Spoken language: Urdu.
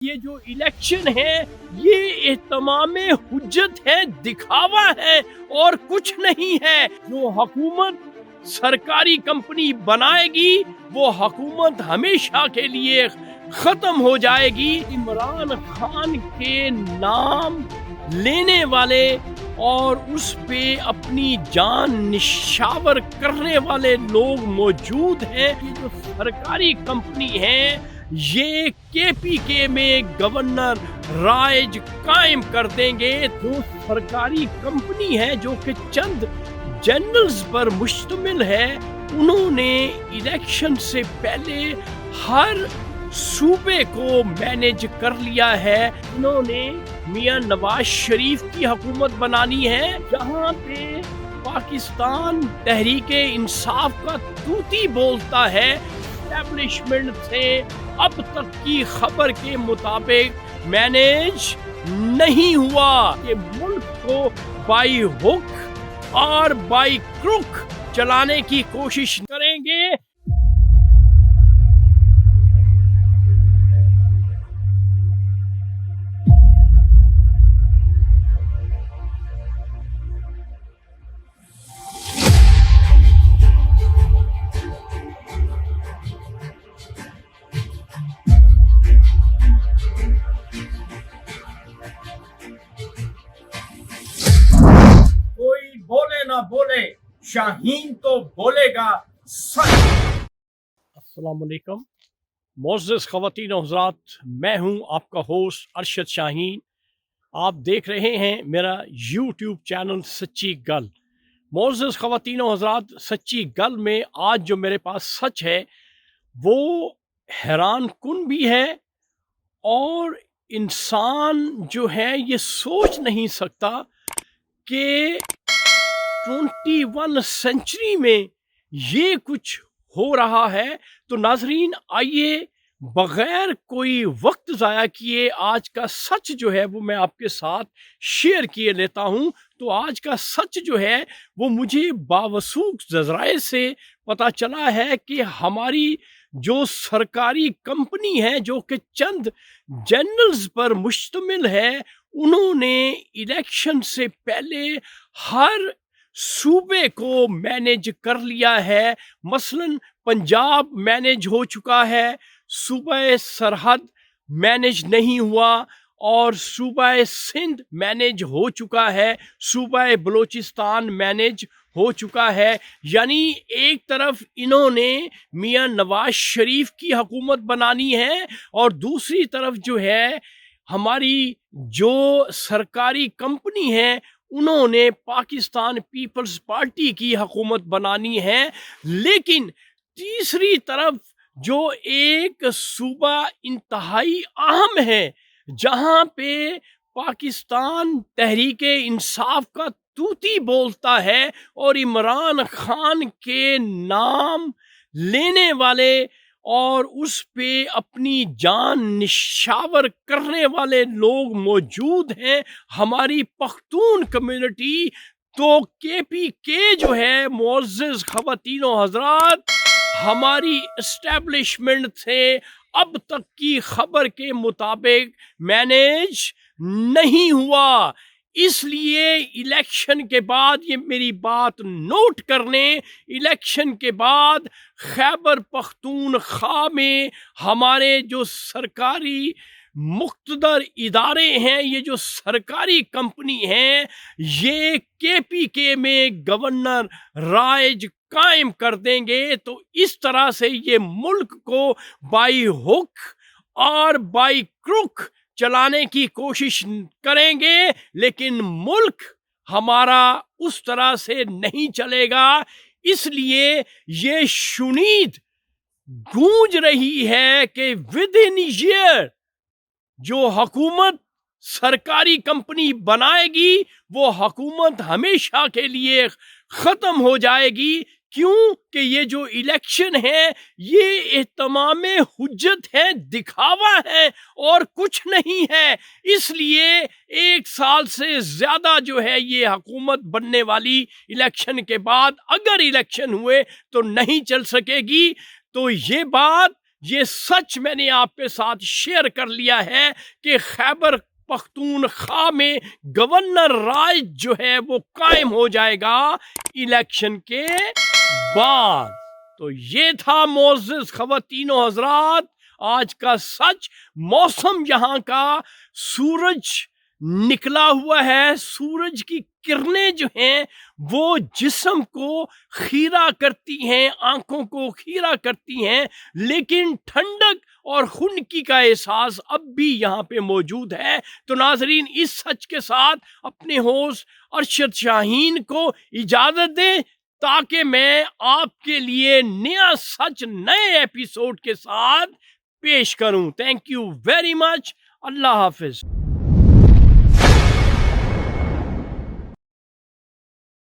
یہ جو الیکشن ہے یہ اہتمام حجت ہے، دکھاوا ہے اور کچھ نہیں ہے۔ جو حکومت سرکاری کمپنی بنائے گی وہ حکومت ہمیشہ کے لیے ختم ہو جائے گی۔ عمران خان کے نام لینے والے اور اس پہ اپنی جان نشاور کرنے والے لوگ موجود ہیں۔ یہ جو سرکاری کمپنی ہے یہ کے پی کے میں گورنر رائج قائم کر دیں گے۔ جو سرکاری کمپنی ہے جو کہ چند جنرلز پر مشتمل ہے، انہوں نے الیکشن سے پہلے ہر صوبے کو مینج کر لیا ہے۔ انہوں نے میاں نواز شریف کی حکومت بنانی ہے، جہاں پہ پاکستان تحریک انصاف کا طوطی بولتا ہے۔ اسٹیبلشمنٹ سے اب تک کی خبر کے مطابق مینیج نہیں ہوا۔ یہ ملک کو بائی ہک اور بائی کروک چلانے کی کوشش کریں گے۔ کوئی بولے نہ بولے، شاہین تو بولے گا سچ۔ السلام علیکم معزز خواتین و حضرات، میں ہوں آپ کا ہوسٹ ارشد شاہین۔ آپ دیکھ رہے ہیں میرا یوٹیوب چینل سچی گل۔ معزز خواتین و حضرات، سچی گل میں آج جو میرے پاس سچ ہے وہ حیران کن بھی ہے، اور انسان جو ہے یہ سوچ نہیں سکتا کہ 21 سینچری میں یہ کچھ ہو رہا ہے۔ تو ناظرین، آئیے بغیر کوئی وقت ضائع کیے آج کا سچ جو ہے وہ میں آپ کے ساتھ شیئر کیے لیتا ہوں۔ تو آج کا سچ جو ہے وہ مجھے باوثوق ذرائع سے پتہ چلا ہے کہ ہماری جو سرکاری کمپنی ہے جو کہ چند جنرلز پر مشتمل ہے، انہوں نے الیکشن سے پہلے ہر صوبے کو مینج کر لیا ہے۔ مثلاً پنجاب مینج ہو چکا ہے، صوبہ سرحد مینج نہیں ہوا، اور صوبہ سندھ مینج ہو چکا ہے، صوبہ بلوچستان مینج ہو چکا ہے۔ یعنی ایک طرف انہوں نے میاں نواز شریف کی حکومت بنانی ہے، اور دوسری طرف جو ہے ہماری جو سرکاری کمپنی ہے انہوں نے پاکستان پیپلز پارٹی کی حکومت بنانی ہے۔ لیکن تیسری طرف جو ایک صوبہ انتہائی اہم ہے، جہاں پہ پاکستان تحریک انصاف کا طوطی بولتا ہے اور عمران خان کے نام لینے والے اور اس پہ اپنی جان نشاور کرنے والے لوگ موجود ہیں، ہماری پختون کمیونٹی، تو کے پی کے جو ہے معزز خواتین و حضرات، ہماری اسٹیبلشمنٹ سے اب تک کی خبر کے مطابق مینیج نہیں ہوا۔ اس لیے الیکشن کے بعد، یہ میری بات نوٹ کر لیں، الیکشن کے بعد خیبر پختونخوا میں ہمارے جو سرکاری مقتدر ادارے ہیں، یہ جو سرکاری کمپنی ہیں، یہ کے پی کے میں گورنر رائج قائم کر دیں گے۔ تو اس طرح سے یہ ملک کو بائی ہک اور بائی کروک چلانے کی کوشش کریں گے، لیکن ملک ہمارا اس طرح سے نہیں چلے گا۔ اس لیے یہ شنید گونج رہی ہے کہ ود ان ایئر جو حکومت سرکاری کمپنی بنائے گی وہ حکومت ہمیشہ کے لیے ختم ہو جائے گی۔ کیوں کہ یہ جو الیکشن ہے یہ اہتمام حجت ہے، دکھاوا ہے اور کچھ نہیں ہے۔ اس لیے 1 سال سے زیادہ جو ہے یہ حکومت بننے والی الیکشن کے بعد، اگر الیکشن ہوئے تو نہیں چل سکے گی۔ تو یہ بات یہ سچ میں نے آپ کے ساتھ شیئر کر لیا ہے کہ خیبر پختونخوا میں گورنر راج جو ہے وہ قائم ہو جائے گا الیکشن کے بعد۔ تو یہ تھا معزز خواتین و حضرات آج کا سچ۔ موسم یہاں کا، سورج نکلا ہوا ہے، سورج کی کرنیں جو ہیں وہ جسم کو خیرہ کرتی ہیں، آنکھوں کو خیرہ کرتی ہیں، لیکن ٹھنڈک اور خنکی کا احساس اب بھی یہاں پہ موجود ہے۔ تو ناظرین، اس سچ کے ساتھ اپنے ہوسٹ ارشد شاہین کو اجازت دیں تاکہ میں آپ کے لیے نیا سچ نئے ایپیسوڈ کے ساتھ پیش کروں۔ Thank you very much. اللہ حافظ۔